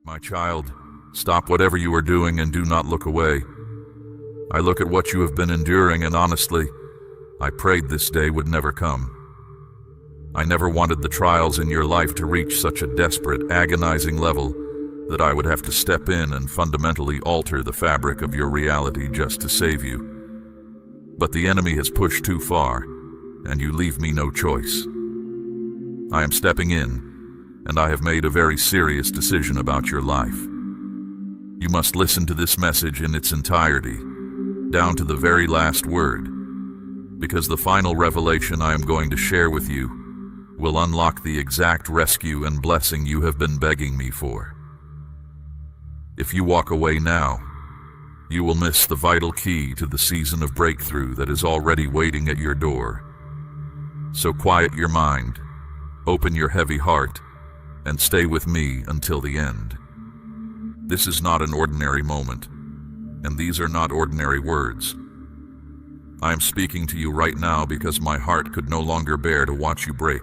My child, stop whatever you are doing and do not look away. I look at what you have been enduring, and honestly, I prayed this day would never come. I never wanted the trials in your life to reach such a desperate, agonizing level that I would have to step in and fundamentally alter the fabric of your reality just to save you. But the enemy has pushed too far, and you leave me no choice. I am stepping in, and I have made a very serious decision about your life. You must listen to this message in its entirety, down to the very last word, because the final revelation I am going to share with you will unlock the exact rescue and blessing you have been begging me for. If you walk away now, you will miss the vital key to the season of breakthrough that is already waiting at your door. So quiet your mind, open your heavy heart, and stay with me until the end. This is not an ordinary moment, and these are not ordinary words. I am speaking to you right now because my heart could no longer bear to watch you break.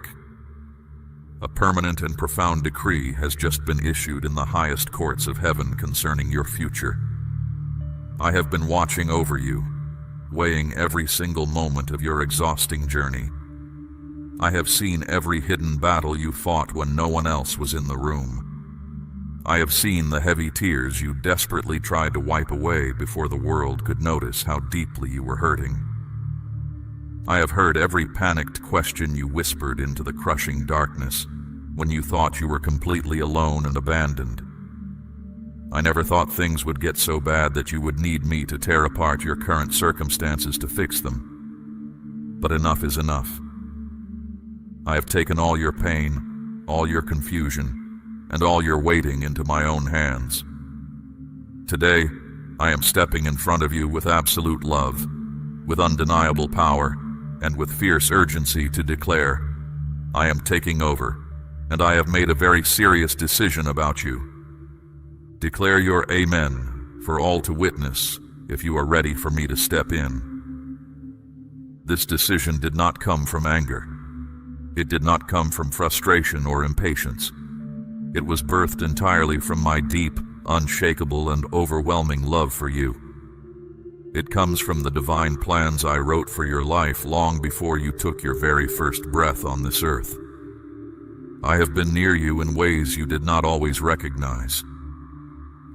A permanent and profound decree has just been issued in the highest courts of heaven concerning your future. I have been watching over you, weighing every single moment of your exhausting journey. I have seen every hidden battle you fought when no one else was in the room. I have seen the heavy tears you desperately tried to wipe away before the world could notice how deeply you were hurting. I have heard every panicked question you whispered into the crushing darkness when you thought you were completely alone and abandoned. I never thought things would get so bad that you would need me to tear apart your current circumstances to fix them. But enough is enough. I have taken all your pain, all your confusion, and all your waiting into my own hands. Today, I am stepping in front of you with absolute love, with undeniable power, and with fierce urgency to declare, I am taking over, and I have made a very serious decision about you. Declare your amen for all to witness if you are ready for me to step in. This decision did not come from anger. It did not come from frustration or impatience. It was birthed entirely from my deep, unshakable, and overwhelming love for you. It comes from the divine plans I wrote for your life long before you took your very first breath on this earth. I have been near you in ways you did not always recognize.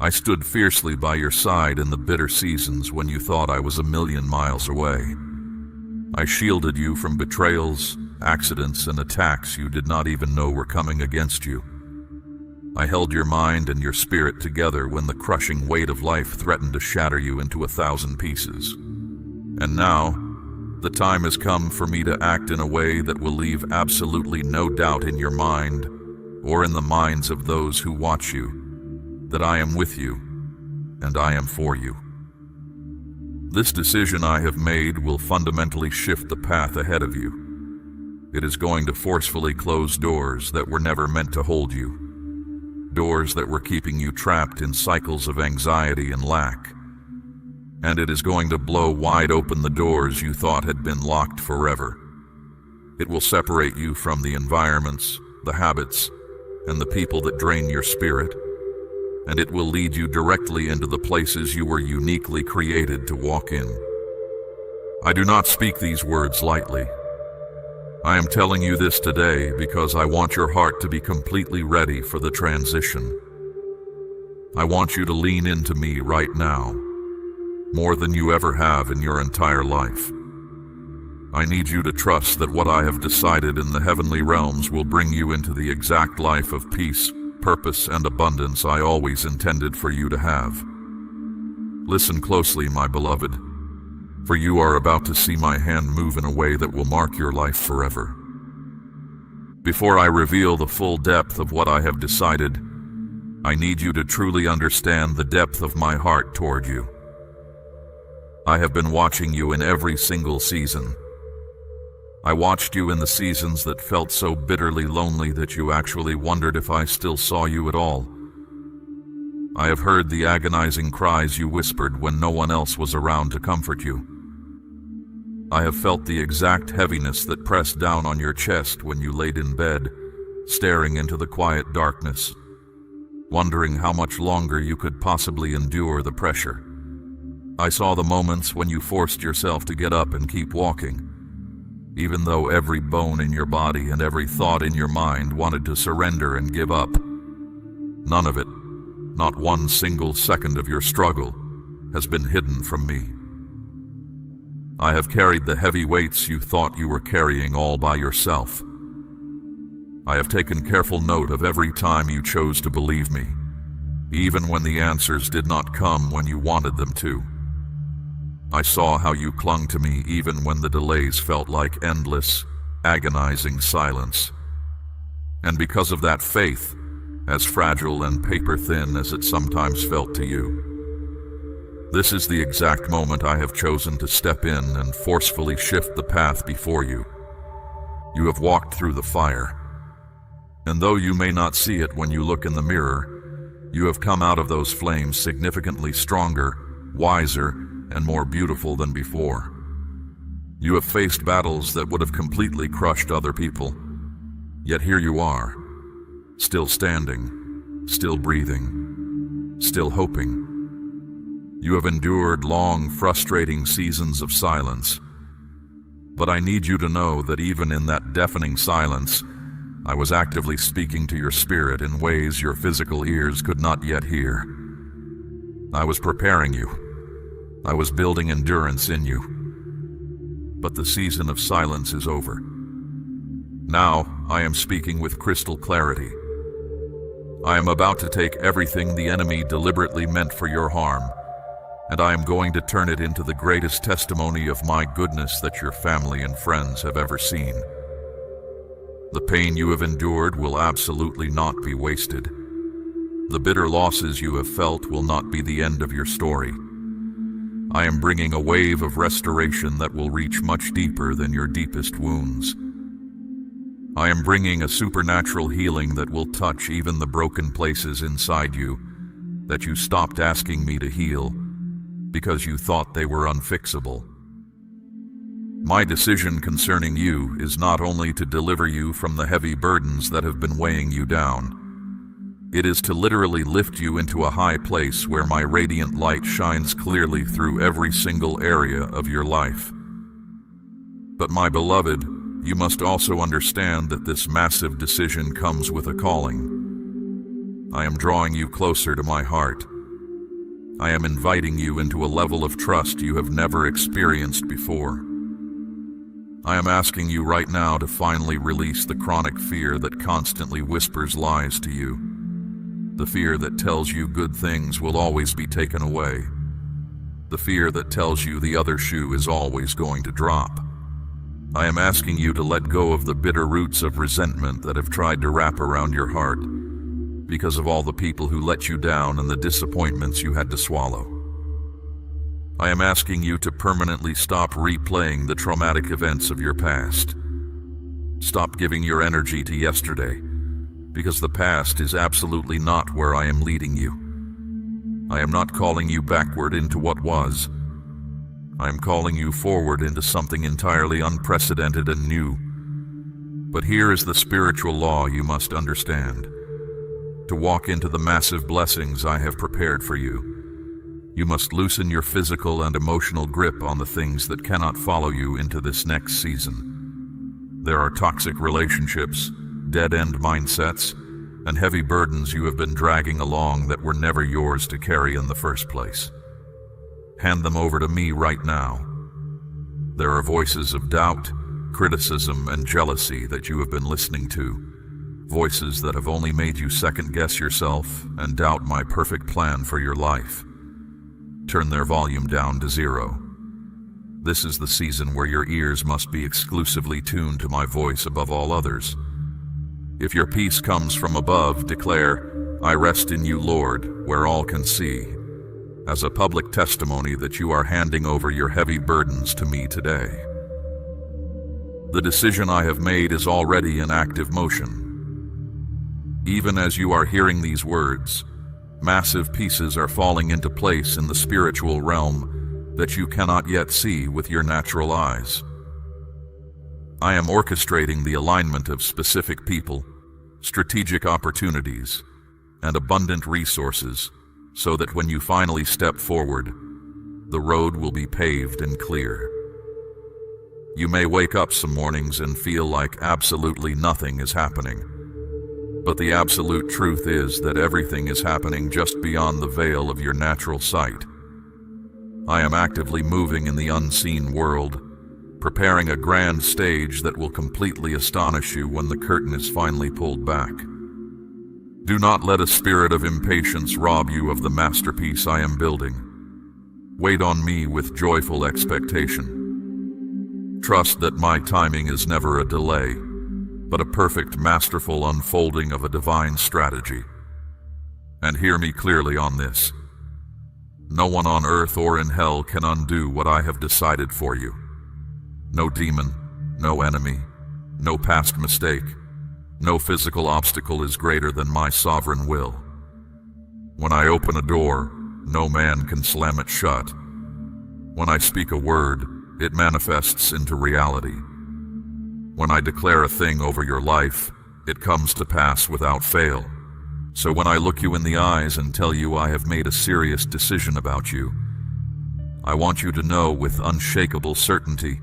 I stood fiercely by your side in the bitter seasons when you thought I was a million miles away. I shielded you from betrayals, accidents, and attacks you did not even know were coming against you. I held your mind and your spirit together when the crushing weight of life threatened to shatter you into 1,000 pieces. And now, the time has come for me to act in a way that will leave absolutely no doubt in your mind, or in the minds of those who watch you, that I am with you, and I am for you. This decision I have made will fundamentally shift the path ahead of you. It is going to forcefully close doors that were never meant to hold you, doors that were keeping you trapped in cycles of anxiety and lack. And it is going to blow wide open the doors you thought had been locked forever. It will separate you from the environments, the habits, and the people that drain your spirit, and it will lead you directly into the places you were uniquely created to walk in. I do not speak these words lightly. I am telling you this today because I want your heart to be completely ready for the transition. I want you to lean into me right now, more than you ever have in your entire life. I need you to trust that what I have decided in the heavenly realms will bring you into the exact life of peace, purpose, and abundance I always intended for you to have. Listen closely, my beloved, for you are about to see my hand move in a way that will mark your life forever. Before I reveal the full depth of what I have decided, I need you to truly understand the depth of my heart toward you. I have been watching you in every single season. I watched you in the seasons that felt so bitterly lonely that you actually wondered if I still saw you at all. I have heard the agonizing cries you whispered when no one else was around to comfort you. I have felt the exact heaviness that pressed down on your chest when you laid in bed, staring into the quiet darkness. wondering how much longer you could possibly endure the pressure. I saw the moments when you forced yourself to get up and keep walking, even though every bone in your body and every thought in your mind wanted to surrender and give up. None of it, not one single second of your struggle, has been hidden from me. I have carried the heavy weights you thought you were carrying all by yourself. I have taken careful note of every time you chose to believe me, even when the answers did not come when you wanted them to. I saw how you clung to me even when the delays felt like endless, agonizing silence. And because of that faith, as fragile and paper-thin as it sometimes felt to you, this is the exact moment I have chosen to step in and forcefully shift the path before you. You have walked through the fire, and though you may not see it when you look in the mirror, you have come out of those flames significantly stronger, wiser, and more beautiful than before. You have faced battles that would have completely crushed other people, yet here you are, still standing, still breathing, still hoping. You have endured long, frustrating seasons of silence, but I need you to know that even in that deafening silence, I was actively speaking to your spirit in ways your physical ears could not yet hear. I was preparing you. I was building endurance in you. But the season of silence is over. Now I am speaking with crystal clarity. I am about to take everything the enemy deliberately meant for your harm, and I am going to turn it into the greatest testimony of my goodness that your family and friends have ever seen. The pain you have endured will absolutely not be wasted. The bitter losses you have felt will not be the end of your story. I am bringing a wave of restoration that will reach much deeper than your deepest wounds. I am bringing a supernatural healing that will touch even the broken places inside you that you stopped asking me to heal because you thought they were unfixable. My decision concerning you is not only to deliver you from the heavy burdens that have been weighing you down. It is to literally lift you into a high place where my radiant light shines clearly through every single area of your life. But my beloved, you must also understand that this massive decision comes with a calling. I am drawing you closer to my heart. I am inviting you into a level of trust you have never experienced before. I am asking you right now to finally release the chronic fear that constantly whispers lies to you. The fear that tells you good things will always be taken away. The fear that tells you the other shoe is always going to drop. I am asking you to let go of the bitter roots of resentment that have tried to wrap around your heart because of all the people who let you down and the disappointments you had to swallow. I am asking you to permanently stop replaying the traumatic events of your past. Stop giving your energy to yesterday, because the past is absolutely not where I am leading you. I am not calling you backward into what was. I am calling you forward into something entirely unprecedented and new. But here is the spiritual law you must understand. To walk into the massive blessings I have prepared for you, you must loosen your physical and emotional grip on the things that cannot follow you into this next season. There are toxic relationships, dead-end mindsets, and heavy burdens you have been dragging along that were never yours to carry in the first place. Hand them over to me right now. There are voices of doubt, criticism, and jealousy that you have been listening to, voices that have only made you second-guess yourself and doubt my perfect plan for your life. Turn their volume down to 0. This is the season where your ears must be exclusively tuned to my voice above all others. If your peace comes from above, declare, "I rest in you, Lord," where all can see, as a public testimony that you are handing over your heavy burdens to me today. The decision I have made is already in active motion. Even as you are hearing these words, massive pieces are falling into place in the spiritual realm that you cannot yet see with your natural eyes. I am orchestrating the alignment of specific people, strategic opportunities, and abundant resources, so that when you finally step forward, the road will be paved and clear. You may wake up some mornings and feel like absolutely nothing is happening. But the absolute truth is that everything is happening just beyond the veil of your natural sight. I am actively moving in the unseen world, preparing a grand stage that will completely astonish you when the curtain is finally pulled back. Do not let a spirit of impatience rob you of the masterpiece I am building. Wait on me with joyful expectation. Trust that my timing is never a delay, but a perfect, masterful unfolding of a divine strategy. And hear me clearly on this. No one on earth or in hell can undo what I have decided for you. No demon, no enemy, no past mistake, no physical obstacle is greater than my sovereign will. When I open a door, no man can slam it shut. When I speak a word, it manifests into reality. When I declare a thing over your life, it comes to pass without fail. So when I look you in the eyes and tell you I have made a serious decision about you, I want you to know with unshakable certainty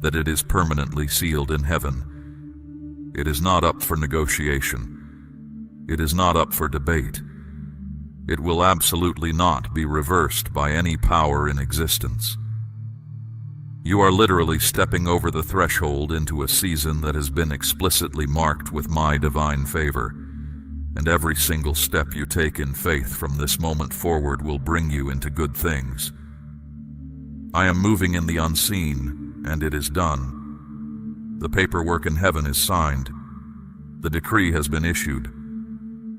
that it is permanently sealed in heaven. It is not up for negotiation. It is not up for debate. It will absolutely not be reversed by any power in existence. You are literally stepping over the threshold into a season that has been explicitly marked with my divine favor, and every single step you take in faith from this moment forward will bring you into good things. I am moving in the unseen, and it is done. The paperwork in heaven is signed. The decree has been issued.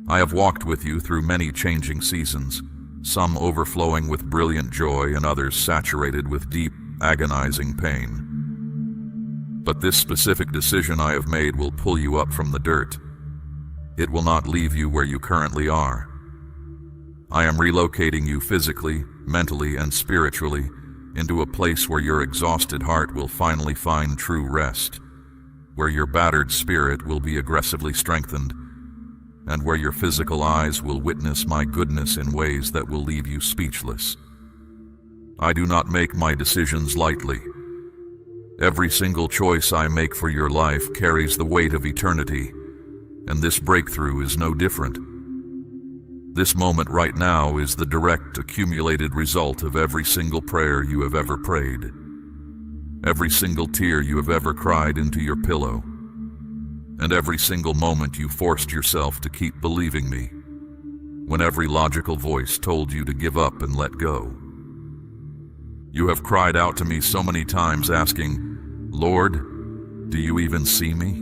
I have walked with you through many changing seasons, some overflowing with brilliant joy and others saturated with deep, agonizing pain. But this specific decision I have made will pull you up from the dirt. It will not leave you where you currently are. I am relocating you physically, mentally, and spiritually into a place where your exhausted heart will finally find true rest, where your battered spirit will be aggressively strengthened, and where your physical eyes will witness my goodness in ways that will leave you speechless. I do not make my decisions lightly. Every single choice I make for your life carries the weight of eternity, and this breakthrough is no different. This moment right now is the direct accumulated result of every single prayer you have ever prayed, every single tear you have ever cried into your pillow, and every single moment you forced yourself to keep believing me, when every logical voice told you to give up and let go. You have cried out to me so many times asking, Lord, do you even see me?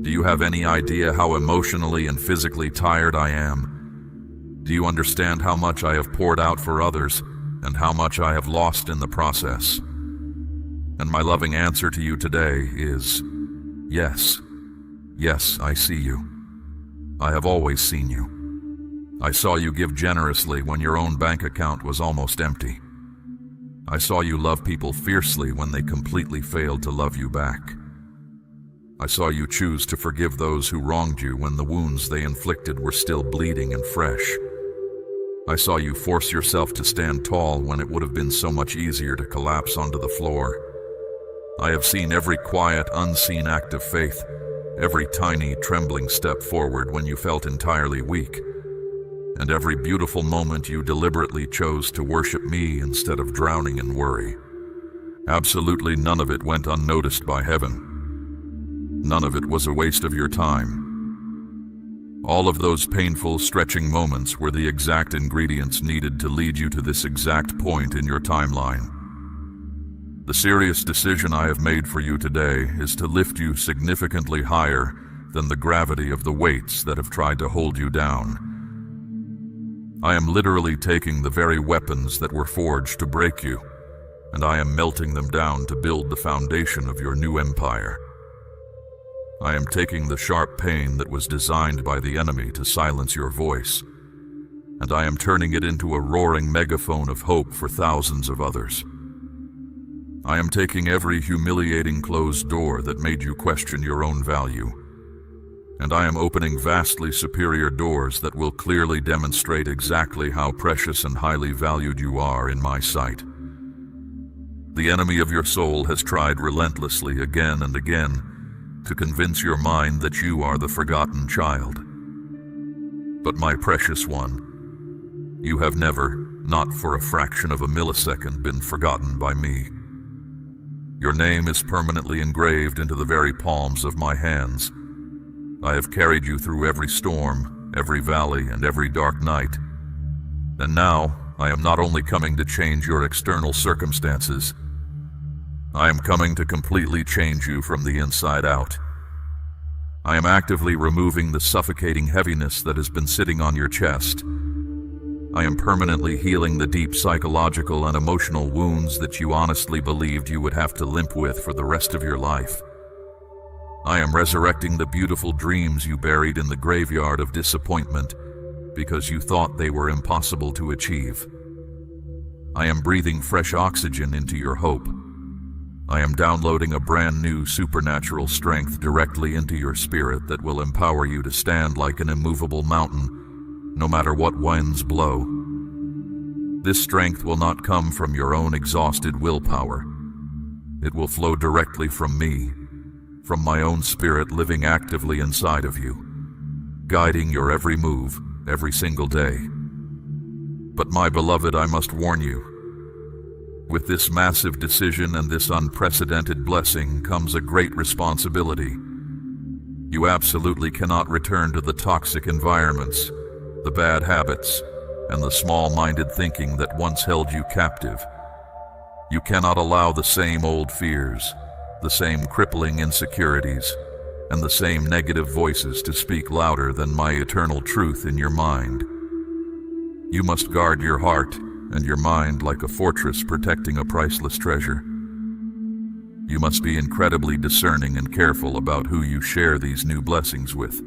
Do you have any idea how emotionally and physically tired I am? Do you understand how much I have poured out for others and how much I have lost in the process? And my loving answer to you today is, yes. Yes, I see you. I have always seen you. I saw you give generously when your own bank account was almost empty. I saw you love people fiercely when they completely failed to love you back. I saw you choose to forgive those who wronged you when the wounds they inflicted were still bleeding and fresh. I saw you force yourself to stand tall when it would have been so much easier to collapse onto the floor. I have seen every quiet, unseen act of faith, every tiny, trembling step forward when you felt entirely weak, and every beautiful moment you deliberately chose to worship me instead of drowning in worry. Absolutely none of it went unnoticed by heaven. None of it was a waste of your time. All of those painful, stretching moments were the exact ingredients needed to lead you to this exact point in your timeline. The serious decision I have made for you today is to lift you significantly higher than the gravity of the weights that have tried to hold you down. I am literally taking the very weapons that were forged to break you, and I am melting them down to build the foundation of your new empire. I am taking the sharp pain that was designed by the enemy to silence your voice, and I am turning it into a roaring megaphone of hope for thousands of others. I am taking every humiliating closed door that made you question your own value, and I am opening vastly superior doors that will clearly demonstrate exactly how precious and highly valued you are in my sight. The enemy of your soul has tried relentlessly again and again to convince your mind that you are the forgotten child. But my precious one, you have never, not for a fraction of a millisecond, been forgotten by me. Your name is permanently engraved into the very palms of my hands. I have carried you through every storm, every valley, and every dark night. And now, I am not only coming to change your external circumstances, I am coming to completely change you from the inside out. I am actively removing the suffocating heaviness that has been sitting on your chest. I am permanently healing the deep psychological and emotional wounds that you honestly believed you would have to limp with for the rest of your life. I am resurrecting the beautiful dreams you buried in the graveyard of disappointment because you thought they were impossible to achieve. I am breathing fresh oxygen into your hope. I am downloading a brand new supernatural strength directly into your spirit that will empower you to stand like an immovable mountain, no matter what winds blow. This strength will not come from your own exhausted willpower. It will flow directly from me, from my own spirit living actively inside of you, guiding your every move, every single day. But my beloved, I must warn you, with this massive decision and this unprecedented blessing comes a great responsibility. You absolutely cannot return to the toxic environments, the bad habits, and the small-minded thinking that once held you captive. You cannot allow the same old fears, the same crippling insecurities, and the same negative voices to speak louder than my eternal truth in your mind. You must guard your heart and your mind like a fortress protecting a priceless treasure. You must be incredibly discerning and careful about who you share these new blessings with,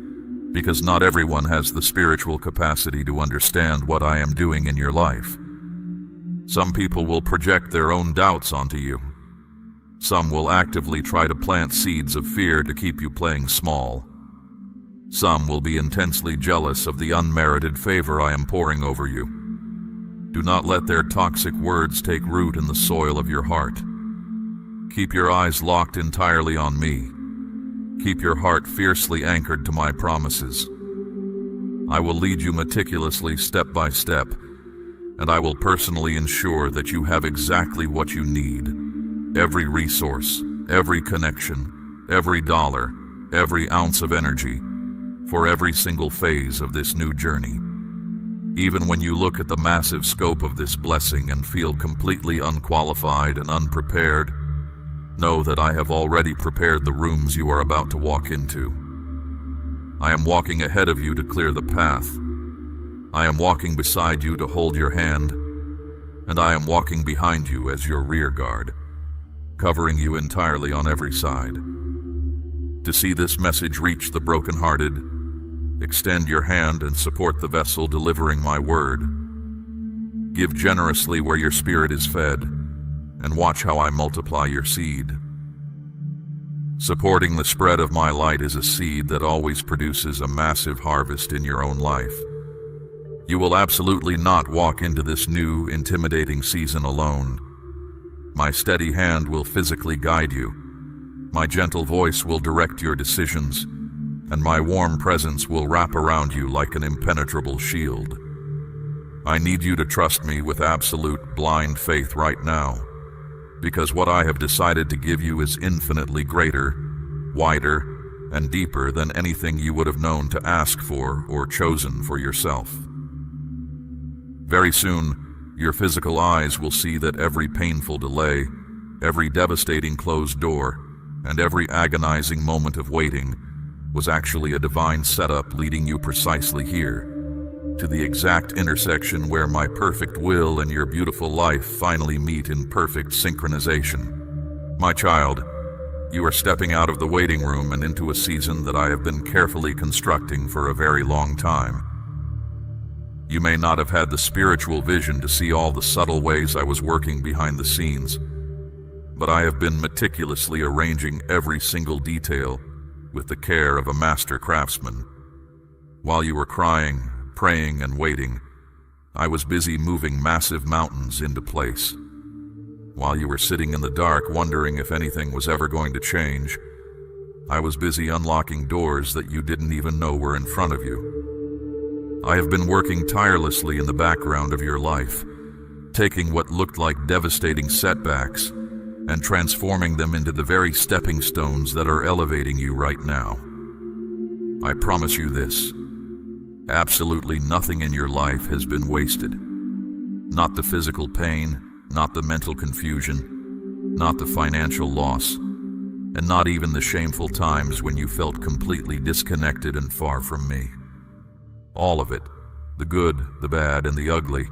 because not everyone has the spiritual capacity to understand what I am doing in your life. Some people will project their own doubts onto you. Some will actively try to plant seeds of fear to keep you playing small. Some will be intensely jealous of the unmerited favor I am pouring over you. Do not let their toxic words take root in the soil of your heart. Keep your eyes locked entirely on me. Keep your heart fiercely anchored to my promises. I will lead you meticulously step by step, and I will personally ensure that you have exactly what you need. Every resource, every connection, every dollar, every ounce of energy, for every single phase of this new journey. Even when you look at the massive scope of this blessing and feel completely unqualified and unprepared, know that I have already prepared the rooms you are about to walk into. I am walking ahead of you to clear the path. I am walking beside you to hold your hand, and I am walking behind you as your rear guard, covering you entirely on every side. To see this message reach the brokenhearted, extend your hand and support the vessel delivering my word. Give generously where your spirit is fed, and watch how I multiply your seed. Supporting the spread of my light is a seed that always produces a massive harvest in your own life. You will absolutely not walk into this new, intimidating season alone. My steady hand will physically guide you. My gentle voice will direct your decisions, and my warm presence will wrap around you like an impenetrable shield. I need you to trust me with absolute blind faith right now, because what I have decided to give you is infinitely greater, wider, and deeper than anything you would have known to ask for or chosen for yourself. Very soon, your physical eyes will see that every painful delay, every devastating closed door, and every agonizing moment of waiting was actually a divine setup leading you precisely here, to the exact intersection where my perfect will and your beautiful life finally meet in perfect synchronization. My child, you are stepping out of the waiting room and into a season that I have been carefully constructing for a very long time. You may not have had the spiritual vision to see all the subtle ways I was working behind the scenes, but I have been meticulously arranging every single detail, with the care of a master craftsman. While you were crying, praying, and waiting, I was busy moving massive mountains into place. While you were sitting in the dark wondering if anything was ever going to change, I was busy unlocking doors that you didn't even know were in front of you. I have been working tirelessly in the background of your life, taking what looked like devastating setbacks and transforming them into the very stepping stones that are elevating you right now. I promise you this: absolutely nothing in your life has been wasted. Not the physical pain, not the mental confusion, not the financial loss, and not even the shameful times when you felt completely disconnected and far from me. All of it, the good, the bad, and the ugly,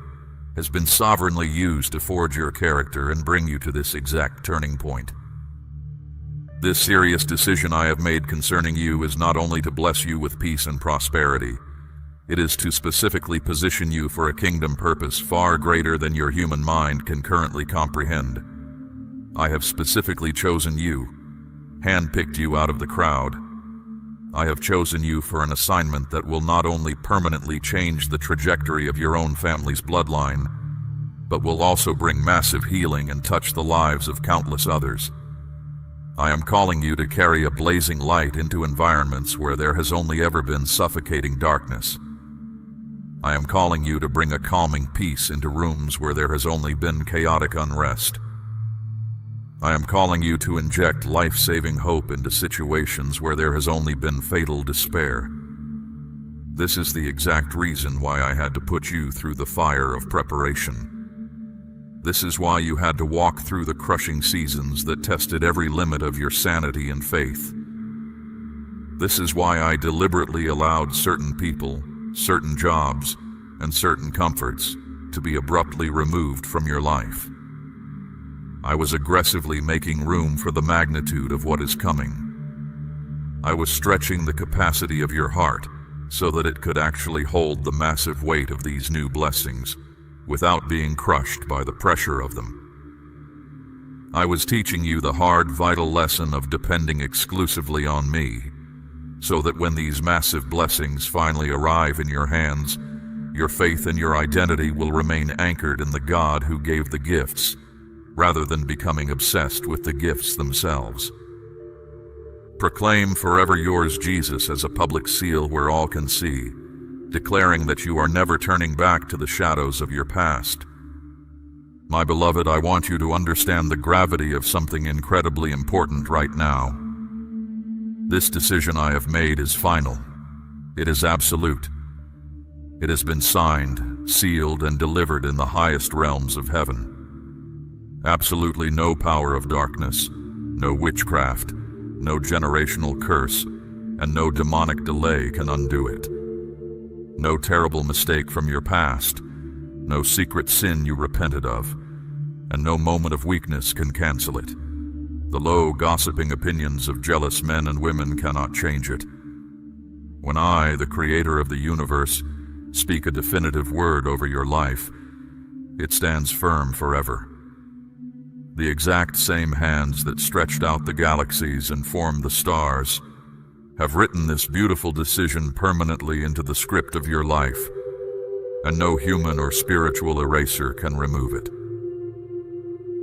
has been sovereignly used to forge your character and bring you to this exact turning point. This serious decision I have made concerning you is not only to bless you with peace and prosperity, it is to specifically position you for a kingdom purpose far greater than your human mind can currently comprehend. I have specifically chosen you, handpicked you out of the crowd. I have chosen you for an assignment that will not only permanently change the trajectory of your own family's bloodline, but will also bring massive healing and touch the lives of countless others. I am calling you to carry a blazing light into environments where there has only ever been suffocating darkness. I am calling you to bring a calming peace into rooms where there has only been chaotic unrest. I am calling you to inject life-saving hope into situations where there has only been fatal despair. This is the exact reason why I had to put you through the fire of preparation. This is why you had to walk through the crushing seasons that tested every limit of your sanity and faith. This is why I deliberately allowed certain people, certain jobs, and certain comforts to be abruptly removed from your life. I was aggressively making room for the magnitude of what is coming. I was stretching the capacity of your heart so that it could actually hold the massive weight of these new blessings without being crushed by the pressure of them. I was teaching you the hard, vital lesson of depending exclusively on me, so that when these massive blessings finally arrive in your hands, your faith and your identity will remain anchored in the God who gave the gifts, rather than becoming obsessed with the gifts themselves. Proclaim "Forever Yours Jesus" as a public seal where all can see, declaring that you are never turning back to the shadows of your past. My beloved, I want you to understand the gravity of something incredibly important right now. This decision I have made is final. It is absolute. It has been signed, sealed, and delivered in the highest realms of heaven. Absolutely no power of darkness, no witchcraft, no generational curse, and no demonic delay can undo it. No terrible mistake from your past, no secret sin you repented of, and no moment of weakness can cancel it. The low, gossiping opinions of jealous men and women cannot change it. When I, the creator of the universe, speak a definitive word over your life, it stands firm forever. The exact same hands that stretched out the galaxies and formed the stars have written this beautiful decision permanently into the script of your life, and no human or spiritual eraser can remove it.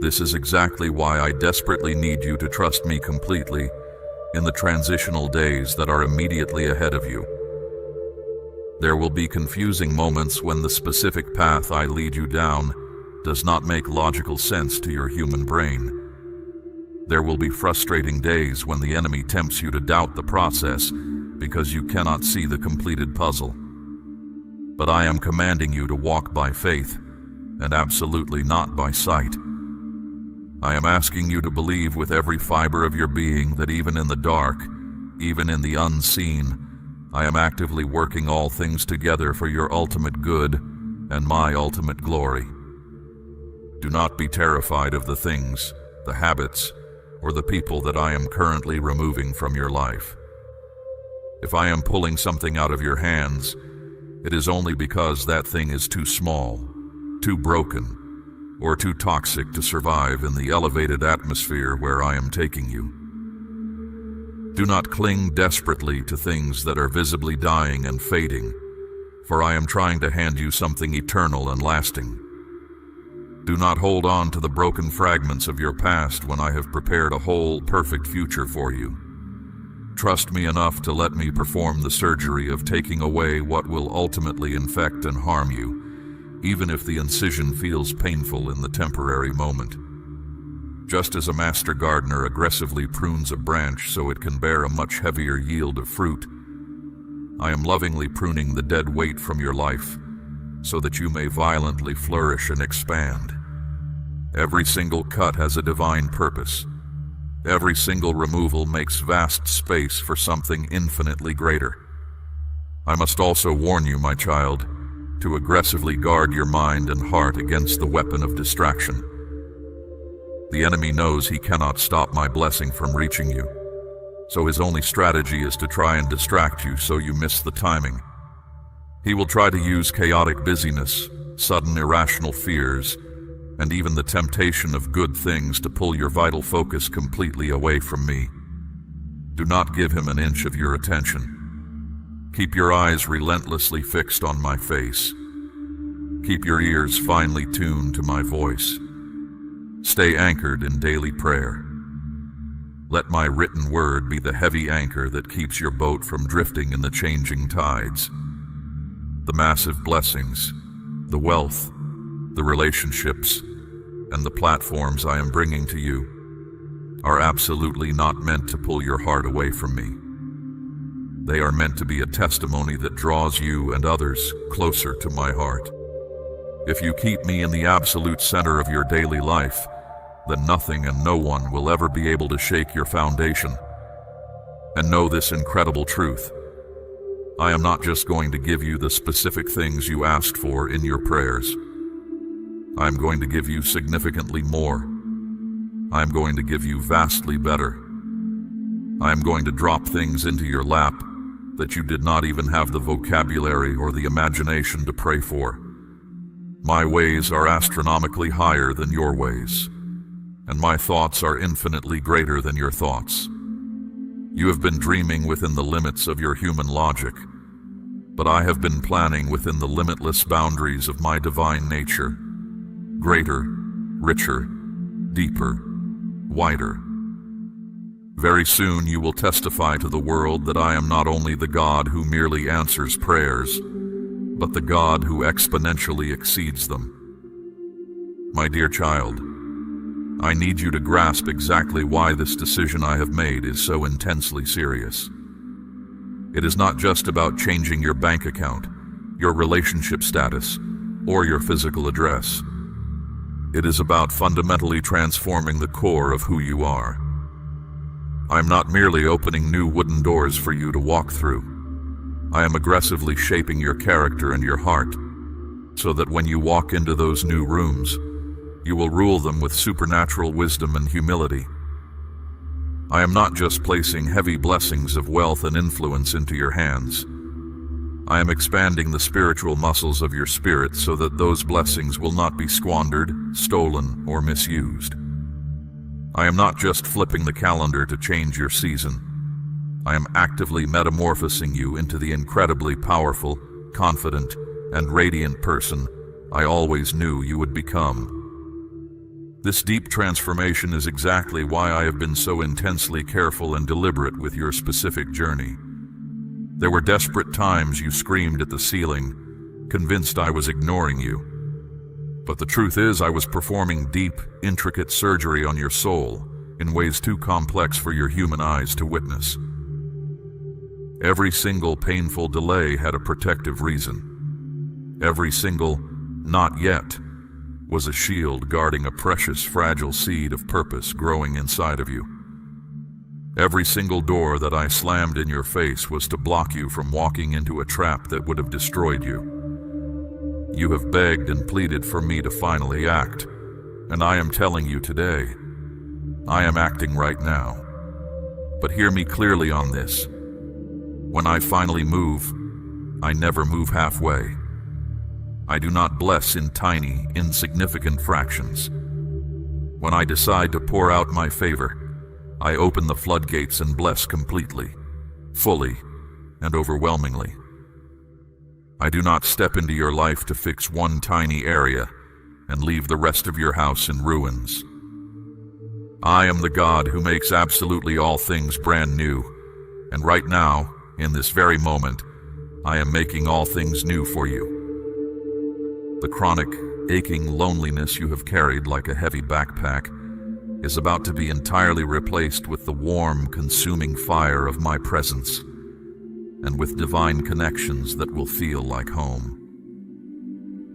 This is exactly why I desperately need you to trust me completely in the transitional days that are immediately ahead of you. There will be confusing moments when the specific path I lead you down does not make logical sense to your human brain. There will be frustrating days when the enemy tempts you to doubt the process because you cannot see the completed puzzle. But I am commanding you to walk by faith and absolutely not by sight. I am asking you to believe with every fiber of your being that even in the dark, even in the unseen, I am actively working all things together for your ultimate good and my ultimate glory. Do not be terrified of the things, the habits, or the people that I am currently removing from your life. If I am pulling something out of your hands, it is only because that thing is too small, too broken, or too toxic to survive in the elevated atmosphere where I am taking you. Do not cling desperately to things that are visibly dying and fading, for I am trying to hand you something eternal and lasting. Do not hold on to the broken fragments of your past when I have prepared a whole, perfect future for you. Trust me enough to let me perform the surgery of taking away what will ultimately infect and harm you, even if the incision feels painful in the temporary moment. Just as a master gardener aggressively prunes a branch so it can bear a much heavier yield of fruit, I am lovingly pruning the dead weight from your life so that you may violently flourish and expand. Every single cut has a divine purpose. Every single removal makes vast space for something infinitely greater. I must also warn you, my child, to aggressively guard your mind and heart against the weapon of distraction. The enemy knows he cannot stop my blessing from reaching you, so his only strategy is to try and distract you so you miss the timing. He will try to use chaotic busyness, sudden irrational fears, and even the temptation of good things to pull your vital focus completely away from me. Do not give him an inch of your attention. Keep your eyes relentlessly fixed on my face. Keep your ears finely tuned to my voice. Stay anchored in daily prayer. Let my written word be the heavy anchor that keeps your boat from drifting in the changing tides. The massive blessings, the wealth, the relationships, and the platforms I am bringing to you are absolutely not meant to pull your heart away from me. They are meant to be a testimony that draws you and others closer to my heart. If you keep me in the absolute center of your daily life, then nothing and no one will ever be able to shake your foundation. And know this incredible truth: I am not just going to give you the specific things you asked for in your prayers. I am going to give you significantly more. I am going to give you vastly better. I am going to drop things into your lap that you did not even have the vocabulary or the imagination to pray for. My ways are astronomically higher than your ways, and my thoughts are infinitely greater than your thoughts. You have been dreaming within the limits of your human logic, but I have been planning within the limitless boundaries of my divine nature. Greater, richer, deeper, wider. Very soon you will testify to the world that I am not only the God who merely answers prayers, but the God who exponentially exceeds them. My dear child, I need you to grasp exactly why this decision I have made is so intensely serious. It is not just about changing your bank account, your relationship status, or your physical address. It is about fundamentally transforming the core of who you are. I am not merely opening new wooden doors for you to walk through. I am aggressively shaping your character and your heart, so that when you walk into those new rooms, you will rule them with supernatural wisdom and humility. I am not just placing heavy blessings of wealth and influence into your hands. I am expanding the spiritual muscles of your spirit so that those blessings will not be squandered, stolen, or misused. I am not just flipping the calendar to change your season. I am actively metamorphosing you into the incredibly powerful, confident, and radiant person I always knew you would become. This deep transformation is exactly why I have been so intensely careful and deliberate with your specific journey. There were desperate times you screamed at the ceiling, convinced I was ignoring you. But the truth is, I was performing deep, intricate surgery on your soul in ways too complex for your human eyes to witness. Every single painful delay had a protective reason. Every single "not yet" was a shield guarding a precious, fragile seed of purpose growing inside of you. Every single door that I slammed in your face was to block you from walking into a trap that would have destroyed you. You have begged and pleaded for me to finally act, and I am telling you today, I am acting right now. But hear me clearly on this. When I finally move, I never move halfway. I do not bless in tiny, insignificant fractions. When I decide to pour out my favor, I open the floodgates and bless completely, fully, and overwhelmingly. I do not step into your life to fix one tiny area and leave the rest of your house in ruins. I am the God who makes absolutely all things brand new, and right now, in this very moment, I am making all things new for you. The chronic, aching loneliness you have carried like a heavy backpack is about to be entirely replaced with the warm, consuming fire of my presence, and with divine connections that will feel like home.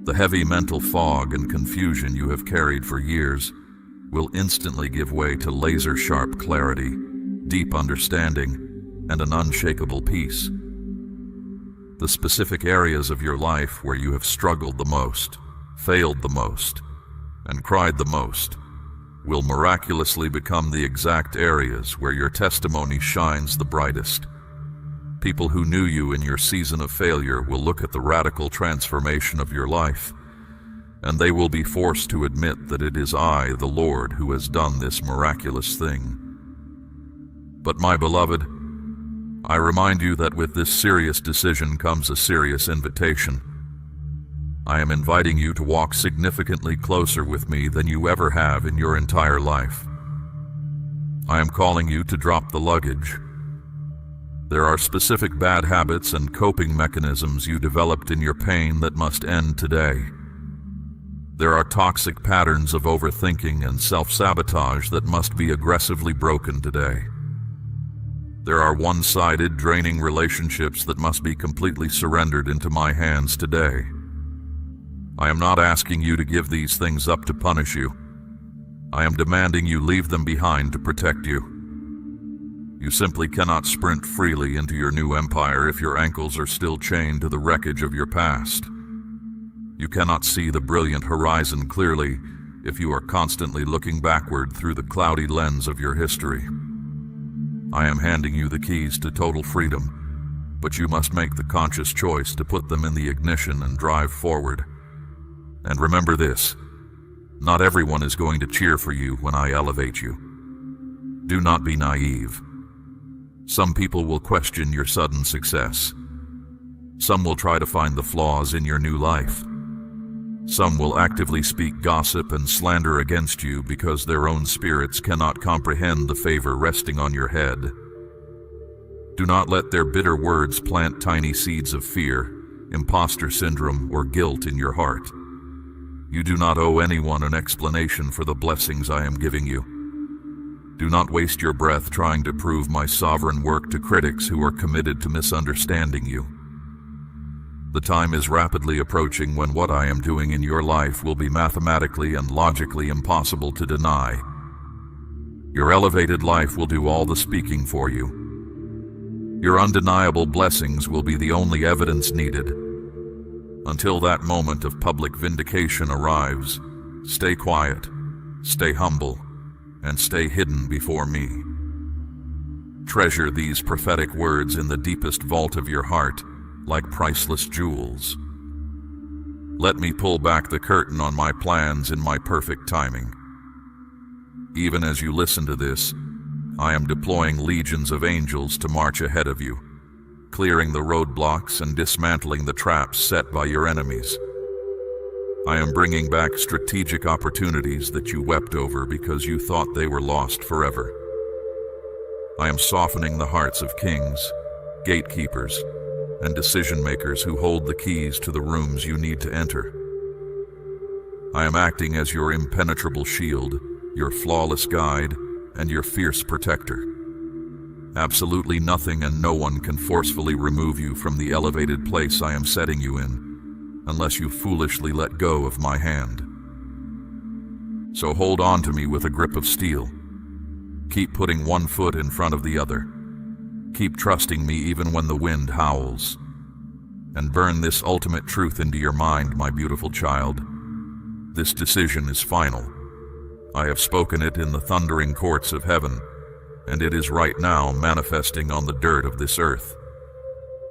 The heavy mental fog and confusion you have carried for years will instantly give way to laser-sharp clarity, deep understanding, and an unshakable peace. The specific areas of your life where you have struggled the most, failed the most, and cried the most will miraculously become the exact areas where your testimony shines the brightest. People who knew you in your season of failure will look at the radical transformation of your life, and they will be forced to admit that it is I, the Lord, who has done this miraculous thing. But my beloved, I remind you that with this serious decision comes a serious invitation. I am inviting you to walk significantly closer with me than you ever have in your entire life. I am calling you to drop the luggage. There are specific bad habits and coping mechanisms you developed in your pain that must end today. There are toxic patterns of overthinking and self-sabotage that must be aggressively broken today. There are one-sided, draining relationships that must be completely surrendered into my hands today. I am not asking you to give these things up to punish you. I am demanding you leave them behind to protect you. You simply cannot sprint freely into your new empire if your ankles are still chained to the wreckage of your past. You cannot see the brilliant horizon clearly if you are constantly looking backward through the cloudy lens of your history. I am handing you the keys to total freedom, but you must make the conscious choice to put them in the ignition and drive forward. And remember this, not everyone is going to cheer for you when I elevate you. Do not be naive. Some people will question your sudden success. Some will try to find the flaws in your new life. Some will actively speak gossip and slander against you because their own spirits cannot comprehend the favor resting on your head. Do not let their bitter words plant tiny seeds of fear, imposter syndrome, or guilt in your heart. You do not owe anyone an explanation for the blessings I am giving you. Do not waste your breath trying to prove my sovereign work to critics who are committed to misunderstanding you. The time is rapidly approaching when what I am doing in your life will be mathematically and logically impossible to deny. Your elevated life will do all the speaking for you. Your undeniable blessings will be the only evidence needed. Until that moment of public vindication arrives, stay quiet, stay humble, and stay hidden before me. Treasure these prophetic words in the deepest vault of your heart, like priceless jewels. Let me pull back the curtain on my plans in my perfect timing. Even as you listen to this, I am deploying legions of angels to march ahead of you, clearing the roadblocks and dismantling the traps set by your enemies. I am bringing back strategic opportunities that you wept over because you thought they were lost forever. I am softening the hearts of kings, gatekeepers, and decision-makers who hold the keys to the rooms you need to enter. I am acting as your impenetrable shield, your flawless guide, and your fierce protector. Absolutely nothing and no one can forcefully remove you from the elevated place I am setting you in, unless you foolishly let go of my hand. So hold on to me with a grip of steel. Keep putting one foot in front of the other. Keep trusting me even when the wind howls. And burn this ultimate truth into your mind, my beautiful child. This decision is final. I have spoken it in the thundering courts of heaven, and it is right now manifesting on the dirt of this earth.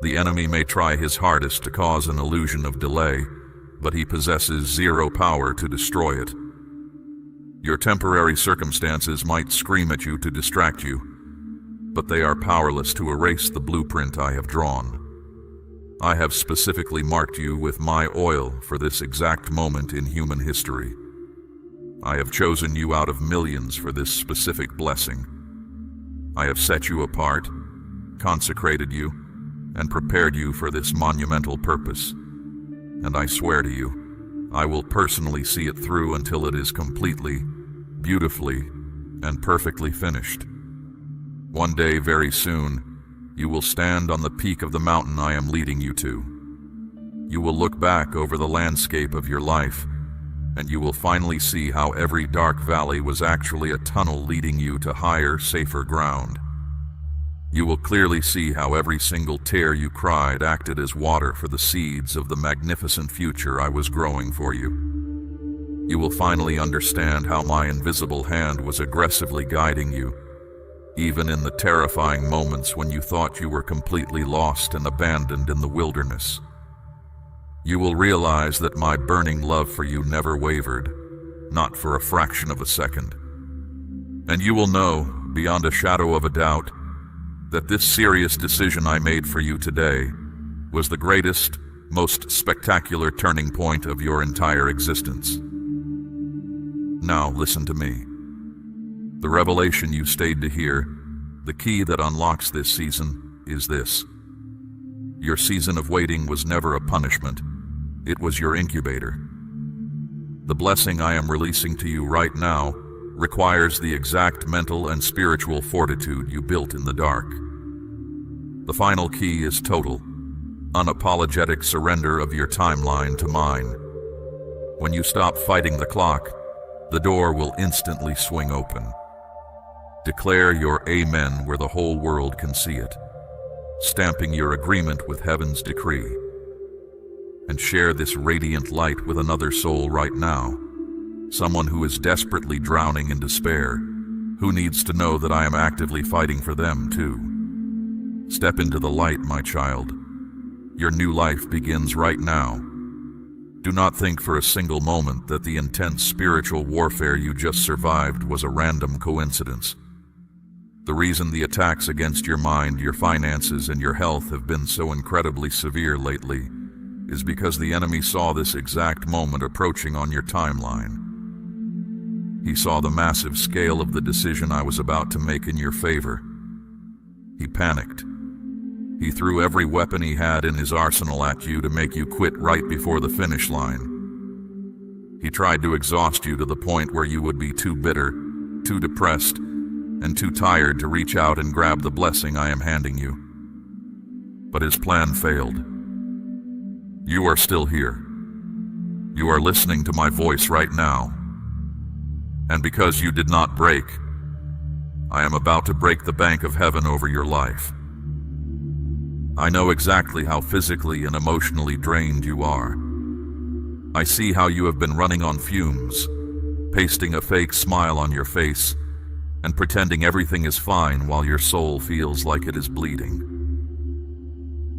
The enemy may try his hardest to cause an illusion of delay, but he possesses zero power to destroy it. Your temporary circumstances might scream at you to distract you, but they are powerless to erase the blueprint I have drawn. I have specifically marked you with my oil for this exact moment in human history. I have chosen you out of millions for this specific blessing. I have set you apart, consecrated you, and prepared you for this monumental purpose. And I swear to you, I will personally see it through until it is completely, beautifully, and perfectly finished. One day, very soon, you will stand on the peak of the mountain I am leading you to. You will look back over the landscape of your life, and you will finally see how every dark valley was actually a tunnel leading you to higher, safer ground. You will clearly see how every single tear you cried acted as water for the seeds of the magnificent future I was growing for you. You will finally understand how my invisible hand was aggressively guiding you, even in the terrifying moments when you thought you were completely lost and abandoned in the wilderness. You will realize that my burning love for you never wavered, not for a fraction of a second. And you will know, beyond a shadow of a doubt, that this serious decision I made for you today was the greatest, most spectacular turning point of your entire existence. Now listen to me. The revelation you stayed to hear, the key that unlocks this season, is this. Your season of waiting was never a punishment. It was your incubator. The blessing I am releasing to you right now requires the exact mental and spiritual fortitude you built in the dark. The final key is total, unapologetic surrender of your timeline to mine. When you stop fighting the clock, the door will instantly swing open. Declare your amen where the whole world can see it, stamping your agreement with heaven's decree. And share this radiant light with another soul right now, someone who is desperately drowning in despair, who needs to know that I am actively fighting for them too. Step into the light, my child. Your new life begins right now. Do not think for a single moment that the intense spiritual warfare you just survived was a random coincidence. The reason the attacks against your mind, your finances, and your health have been so incredibly severe lately is because the enemy saw this exact moment approaching on your timeline. He saw the massive scale of the decision I was about to make in your favor. He panicked. He threw every weapon he had in his arsenal at you to make you quit right before the finish line. He tried to exhaust you to the point where you would be too bitter, too depressed, and too tired to reach out and grab the blessing I am handing you. But his plan failed. You are still here. You are listening to my voice right now. And because you did not break, I am about to break the bank of heaven over your life. I know exactly how physically and emotionally drained you are. I see how you have been running on fumes, pasting a fake smile on your face, and pretending everything is fine while your soul feels like it is bleeding.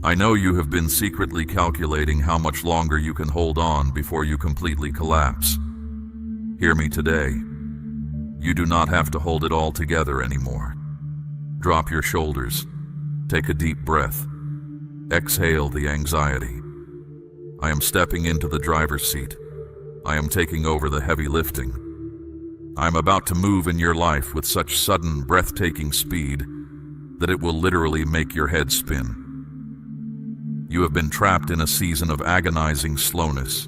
I know you have been secretly calculating how much longer you can hold on before you completely collapse. Hear me today. You do not have to hold it all together anymore. Drop your shoulders. Take a deep breath. Exhale the anxiety. I am stepping into the driver's seat. I am taking over the heavy lifting. I am about to move in your life with such sudden, breathtaking speed that it will literally make your head spin. You have been trapped in a season of agonizing slowness,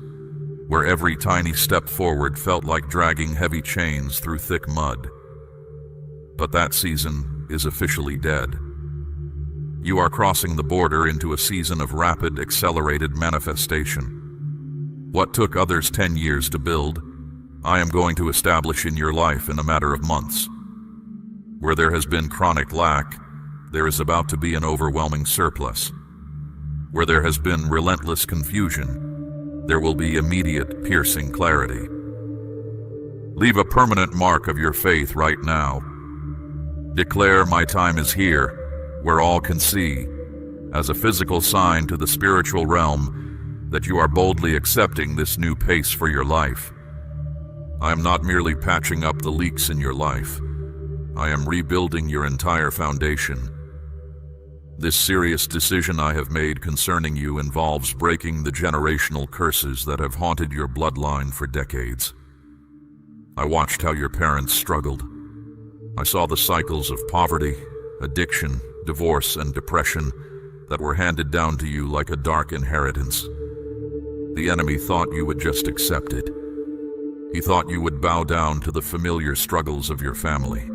where every tiny step forward felt like dragging heavy chains through thick mud. But that season is officially dead. You are crossing the border into a season of rapid, accelerated manifestation. What took others 10 years to build, I am going to establish in your life in a matter of months. Where there has been chronic lack, there is about to be an overwhelming surplus. Where there has been relentless confusion, there will be immediate, piercing clarity. Leave a permanent mark of your faith right now. Declare my time is here, where all can see, as a physical sign to the spiritual realm that you are boldly accepting this new pace for your life. I am not merely patching up the leaks in your life. I am rebuilding your entire foundation. This serious decision I have made concerning you involves breaking the generational curses that have haunted your bloodline for decades. I watched how your parents struggled. I saw the cycles of poverty, addiction, divorce, and depression that were handed down to you like a dark inheritance. The enemy thought you would just accept it. He thought you would bow down to the familiar struggles of your family.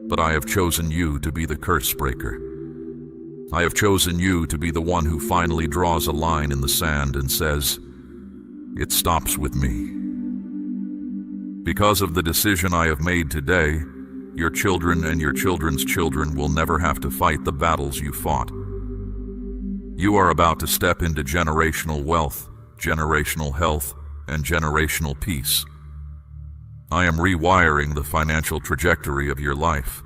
But I have chosen you to be the curse breaker. I have chosen you to be the one who finally draws a line in the sand and says, "It stops with me." Because of the decision I have made today, your children and your children's children will never have to fight the battles you fought. You are about to step into generational wealth, generational health, and generational peace. I am rewiring the financial trajectory of your life.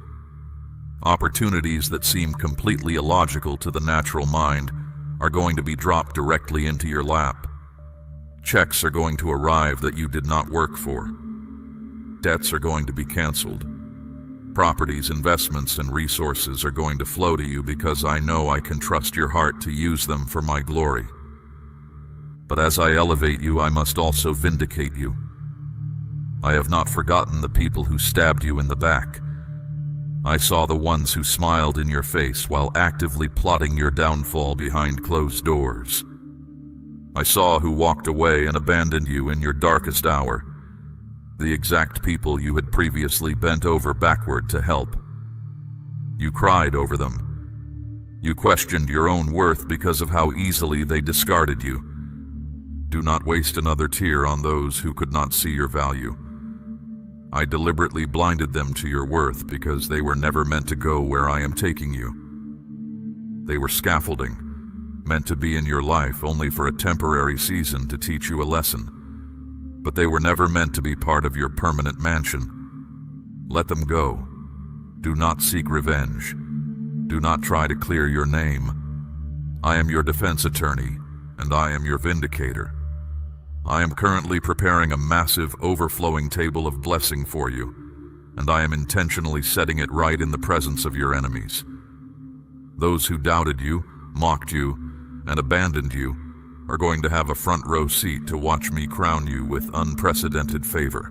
Opportunities that seem completely illogical to the natural mind are going to be dropped directly into your lap. Checks are going to arrive that you did not work for. Debts are going to be canceled. Properties, investments, and resources are going to flow to you because I know I can trust your heart to use them for my glory. But as I elevate you, I must also vindicate you. I have not forgotten the people who stabbed you in the back. I saw the ones who smiled in your face while actively plotting your downfall behind closed doors. I saw who walked away and abandoned you in your darkest hour, the exact people you had previously bent over backward to help. You cried over them. You questioned your own worth because of how easily they discarded you. Do not waste another tear on those who could not see your value. I deliberately blinded them to your worth because they were never meant to go where I am taking you. They were scaffolding, meant to be in your life only for a temporary season to teach you a lesson. But they were never meant to be part of your permanent mansion. Let them go. Do not seek revenge. Do not try to clear your name. I am your defense attorney, and I am your vindicator. I am currently preparing a massive, overflowing table of blessing for you, and I am intentionally setting it right in the presence of your enemies. Those who doubted you, mocked you, and abandoned you are going to have a front row seat to watch me crown you with unprecedented favor.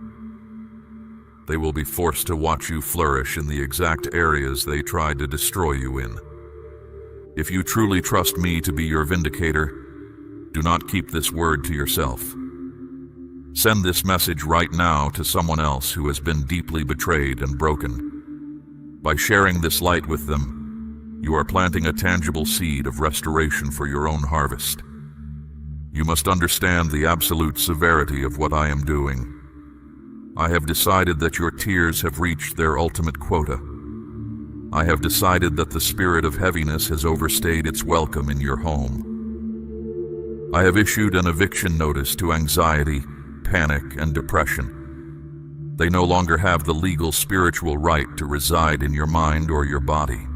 They will be forced to watch you flourish in the exact areas they tried to destroy you in. If you truly trust me to be your vindicator, do not keep this word to yourself. Send this message right now to someone else who has been deeply betrayed and broken. By sharing this light with them, you are planting a tangible seed of restoration for your own harvest. You must understand the absolute severity of what I am doing. I have decided that your tears have reached their ultimate quota. I have decided that the spirit of heaviness has overstayed its welcome in your home. I have issued an eviction notice to anxiety, panic, and depression. They no longer have the legal spiritual right to reside in your mind or your body.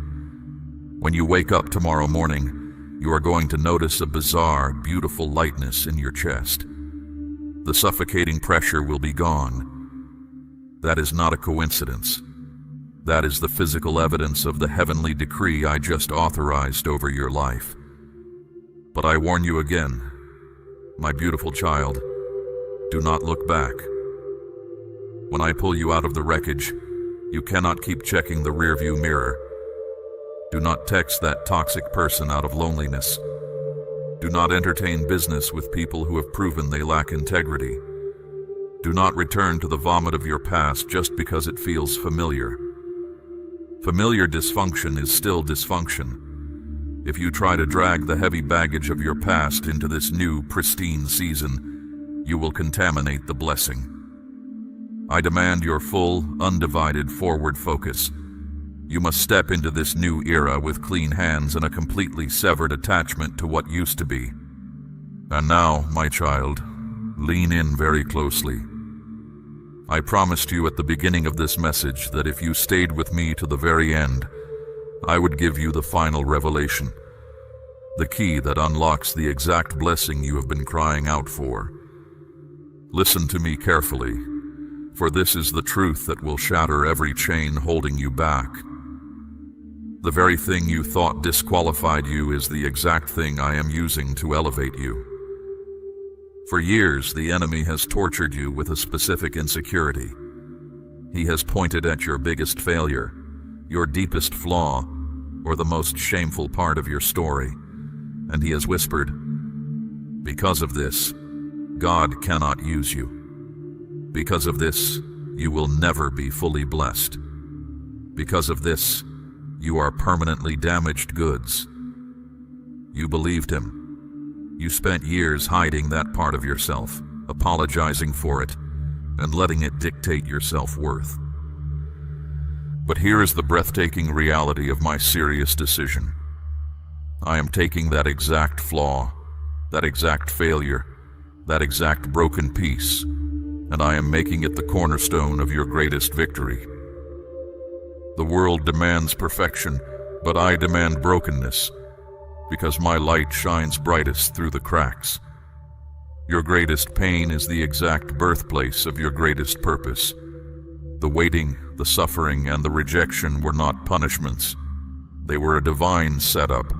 When you wake up tomorrow morning, you are going to notice a bizarre, beautiful lightness in your chest. The suffocating pressure will be gone. That is not a coincidence. That is the physical evidence of the heavenly decree I just authorized over your life. But I warn you again, my beautiful child, do not look back. When I pull you out of the wreckage, you cannot keep checking the rearview mirror. Do not text that toxic person out of loneliness. Do not entertain business with people who have proven they lack integrity. Do not return to the vomit of your past just because it feels familiar. Familiar dysfunction is still dysfunction. If you try to drag the heavy baggage of your past into this new, pristine season, you will contaminate the blessing. I demand your full, undivided forward focus. You must step into this new era with clean hands and a completely severed attachment to what used to be. And now, my child, lean in very closely. I promised you at the beginning of this message that if you stayed with me to the very end, I would give you the final revelation, the key that unlocks the exact blessing you have been crying out for. Listen to me carefully. For this is the truth that will shatter every chain holding you back. The very thing you thought disqualified you is the exact thing I am using to elevate you. For years, the enemy has tortured you with a specific insecurity. He has pointed at your biggest failure, your deepest flaw, or the most shameful part of your story, and he has whispered, "Because of this, God cannot use you. Because of this, you will never be fully blessed. Because of this, you are permanently damaged goods." You believed him. You spent years hiding that part of yourself, apologizing for it, and letting it dictate your self-worth. But here is the breathtaking reality of my serious decision. I am taking that exact flaw, that exact failure, that exact broken piece, and I am making it the cornerstone of your greatest victory. The world demands perfection, but I demand brokenness, because my light shines brightest through the cracks. Your greatest pain is the exact birthplace of your greatest purpose. The waiting, the suffering, and the rejection were not punishments. They were a divine setup.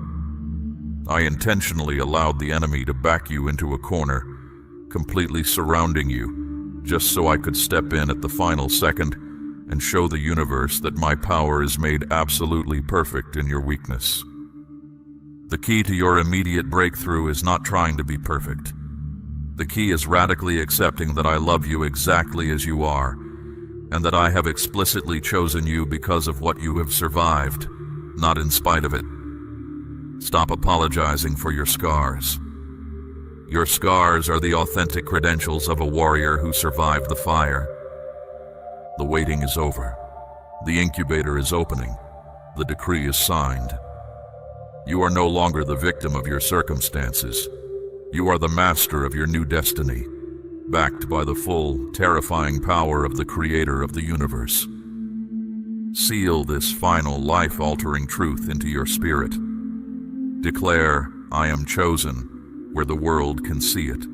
I intentionally allowed the enemy to back you into a corner, completely surrounding you, just so I could step in at the final second and show the universe that my power is made absolutely perfect in your weakness. The key to your immediate breakthrough is not trying to be perfect. The key is radically accepting that I love you exactly as you are, and that I have explicitly chosen you because of what you have survived, not in spite of it. Stop apologizing for your scars. Your scars are the authentic credentials of a warrior who survived the fire. The waiting is over. The incubator is opening. The decree is signed. You are no longer the victim of your circumstances. You are the master of your new destiny, backed by the full, terrifying power of the Creator of the universe. Seal this final life-altering truth into your spirit. Declare, "I am chosen," where the world can see it.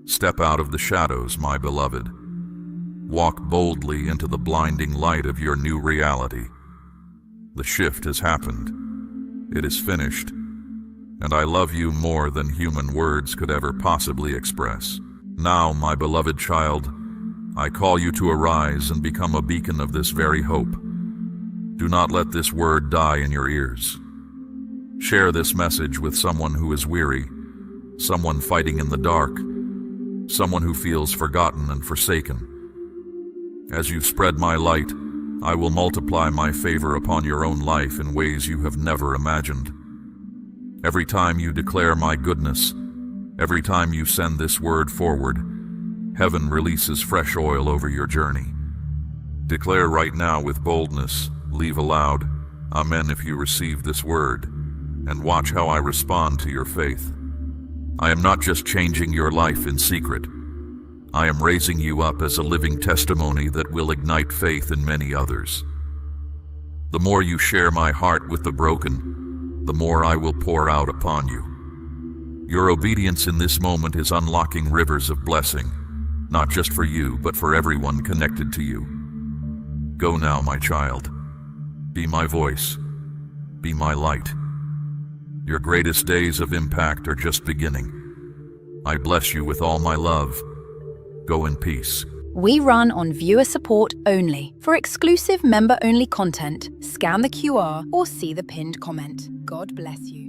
Step out of the shadows, my beloved. Walk boldly into the blinding light of your new reality. The shift has happened. It is finished, and I love you more than human words could ever possibly express. Now, my beloved child, I call you to arise and become a beacon of this very hope. Do not let this word die in your ears. Share this message with someone who is weary, someone fighting in the dark, someone who feels forgotten and forsaken. As you spread my light, I will multiply my favor upon your own life in ways you have never imagined. Every time you declare my goodness, every time you send this word forward, heaven releases fresh oil over your journey. Declare right now with boldness, leave aloud, "Amen" if you receive this word, and watch how I respond to your faith. I am not just changing your life in secret. I am raising you up as a living testimony that will ignite faith in many others. The more you share my heart with the broken, the more I will pour out upon you. Your obedience in this moment is unlocking rivers of blessing, not just for you, but for everyone connected to you. Go now, my child. Be my voice. Be my light. Your greatest days of impact are just beginning. I bless you with all my love. Go in peace. We run on viewer support only. For exclusive member-only content, scan the QR or see the pinned comment. God bless you.